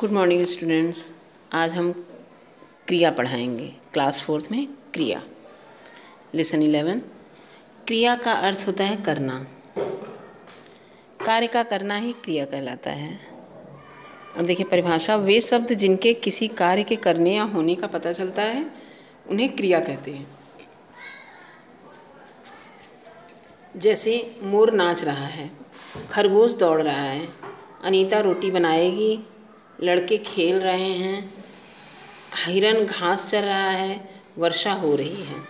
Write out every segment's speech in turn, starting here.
Good morning students. आज हम क्रिया पढ़ाएंगे क्लास 4th में। क्रिया लेसन 11। क्रिया का अर्थ होता है करना। कार्य का करना ही क्रिया कहलाता है। अब देखिए परिभाषा, वे शब्द जिनके किसी कार्य के करने या होने का पता चलता है उन्हें क्रिया कहते हैं। जैसे मोर नाच रहा है, खरगोश दौड़ रहा है, अनीता रोटी बनाएगी, लड़के खेल रहे हैं, हिरन घास चर रहा है, वर्षा हो रही है।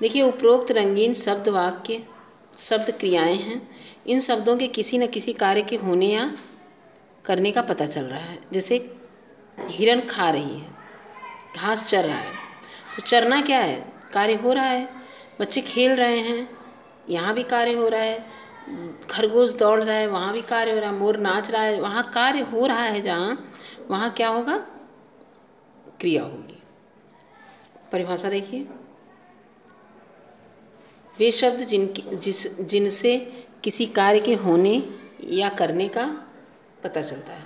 देखिए उपरोक्त रंगीन शब्द वाक्य शब्द क्रियाएं हैं। इन शब्दों के किसी न किसी कार्य के होने या करने का पता चल रहा है। जैसे हिरन खा रही है, घास चर रहा है, तो चरना क्या है? कार्य हो रहा है। बच्चे खेल रहे हैं, यहाँ भी कार्य हो रहा है। खरगोश दौड़ रहा है, वहाँ भी कार्य हो रहा है। मोर नाच रहा है, वहाँ कार्य हो रहा है। जहाँ वहाँ क्या होगा? क्रिया होगी। परिभाषा देखिए, वे शब्द जिनसे किसी कार्य के होने या करने का पता चलता है।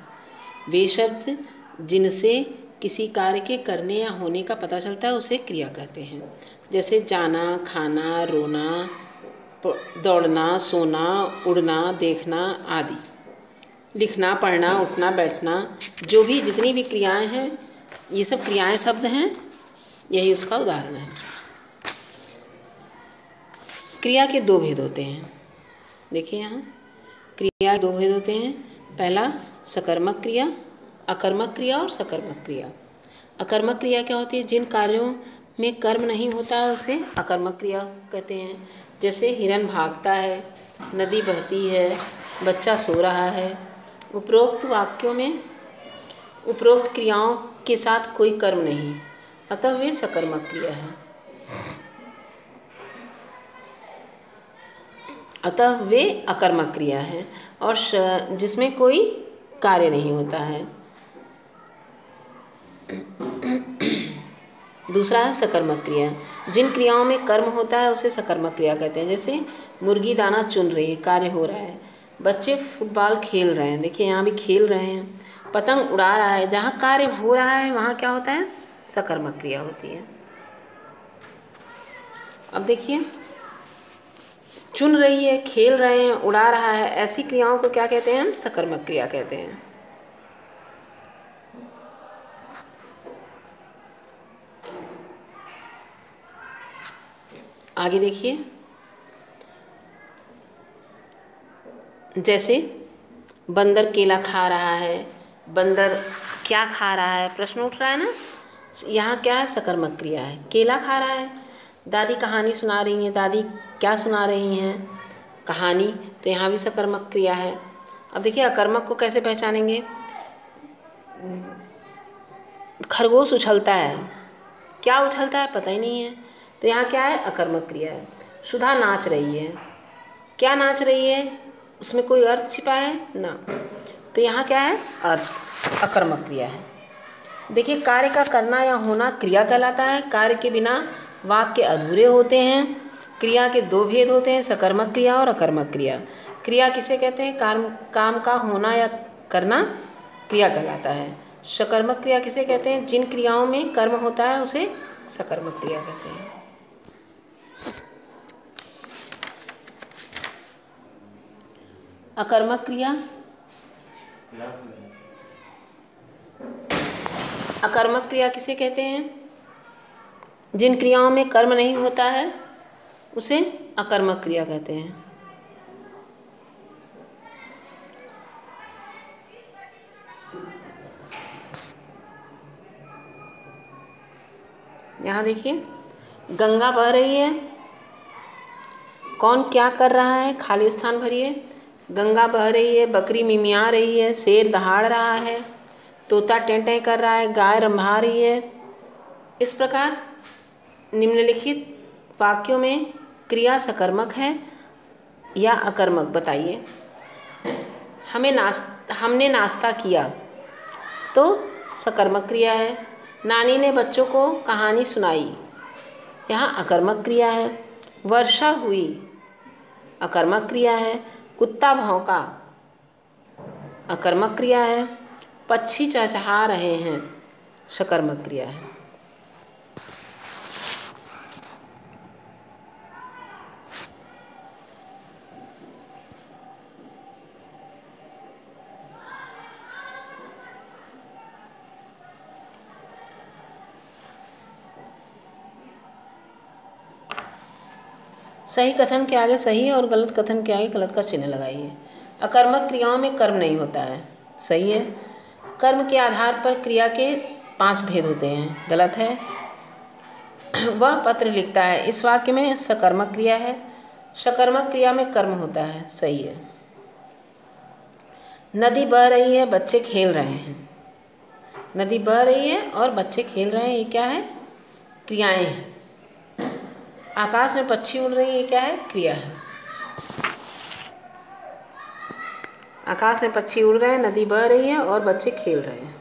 वे शब्द जिनसे किसी कार्य के करने या होने का पता चलता है उसे क्रिया कहते हैं। जैसे जाना, खाना, रोना, दौड़ना, सोना, उड़ना, देखना आदि। लिखना, पढ़ना, उठना, बैठना, जो भी जितनी भी क्रियाएं हैं, ये सब क्रियाएं शब्द हैं। यही उसका उदाहरण है। क्रिया के दो भेद होते हैं। देखिए यहाँ क्रिया के दो भेद होते हैं। पहला सकर्मक क्रिया, अकर्मक क्रिया और सकर्मक क्रिया। अकर्मक क्रिया क्या होती है? जिन कार्यों में कर्म नहीं होता है उसे अकर्मक क्रिया कहते हैं। जैसे हिरन भागता है, नदी बहती है, बच्चा सो रहा है। उपरोक्त वाक्यों में उपरोक्त क्रियाओं के साथ कोई कर्म नहीं, अतः वे सकर्मक क्रिया है। अतः वे अकर्मक क्रिया है और जिसमें कोई कार्य नहीं होता है। दूसरा है सकर्मक क्रिया। जिन क्रियाओं में कर्म होता है उसे सकर्मक क्रिया कहते हैं। जैसे मुर्गी दाना चुन रही है, कार्य हो रहा है। बच्चे फुटबॉल खेल रहे हैं, देखिए यहाँ भी खेल रहे हैं। पतंग उड़ा रहा है, जहाँ कार्य हो रहा है वहाँ क्या होता है? सकर्मक क्रिया होती है। अब देखिए चुन रही है, खेल रहे हैं, उड़ा रहा है, ऐसी क्रियाओं को क्या कहते हैं? हम सकर्मक क्रिया कहते हैं। आगे देखिए, जैसे बंदर केला खा रहा है। बंदर क्या खा रहा है? प्रश्न उठ रहा है ना। यहाँ क्या है? सकर्मक क्रिया है, केला खा रहा है। दादी कहानी सुना रही हैं, दादी क्या सुना रही हैं? कहानी। तो यहाँ भी सकर्मक क्रिया है। अब देखिए अकर्मक को कैसे पहचानेंगे? खरगोश उछलता है, क्या उछलता है पता ही नहीं है, तो यहाँ क्या है? अकर्मक क्रिया है। सुधा नाच रही है, क्या नाच रही है? उसमें कोई अर्थ छिपा है ना, तो यहाँ क्या है? अर्थ। अकर्मक क्रिया है। देखिए कार्य का करना या होना क्रिया कहलाता है। कार्य के बिना वाक्य अधूरे होते हैं। क्रिया के दो भेद होते हैं, सकर्मक क्रिया और अकर्मक क्रिया। क्रिया किसे कहते हैं? काम का होना या करना क्रिया कहलाता है। सकर्मक क्रिया किसे कहते हैं? जिन क्रियाओं में कर्म होता है उसे सकर्मक क्रिया कहते हैं। अकर्मक क्रिया, अकर्मक क्रिया किसे कहते हैं? जिन क्रियाओं में कर्म नहीं होता है उसे अकर्मक क्रिया कहते हैं। यहाँ देखिए गंगा बह रही है, कौन क्या कर रहा है? खाली स्थान भरिए। गंगा बह रही है, बकरी मिमिया रही है, शेर दहाड़ रहा है, तोता टें कर रहा है, गाय रंभा रही है। इस प्रकार निम्नलिखित वाक्यों में क्रिया सकर्मक है या अकर्मक बताइए। हमने नाश्ता किया तो सकर्मक क्रिया है। नानी ने बच्चों को कहानी सुनाई, यहाँ अकर्मक क्रिया है। वर्षा हुई, अकर्मक क्रिया है। कुत्ता भौंका, अकर्मक क्रिया है। पक्षी चहचहा रहे हैं, सकर्मक क्रिया है। सही कथन के आगे सही और गलत कथन के आगे गलत का चिन्ह लगाइए। अकर्मक क्रियाओं में कर्म नहीं होता है, सही है। कर्म के आधार पर क्रिया के 5 भेद होते हैं, गलत है। वह पत्र लिखता है, इस वाक्य में सकर्मक क्रिया है। सकर्मक क्रिया में कर्म होता है, सही है। नदी बह रही है, बच्चे खेल रहे हैं। नदी बह रही है और बच्चे खेल रहे हैं, ये क्या है? क्रियाएं हैं। आकाश में पक्षी उड़ रही है, ये क्या है? क्रिया है। आकाश में पक्षी उड़ रहे हैं, नदी बह रही है और बच्चे खेल रहे हैं।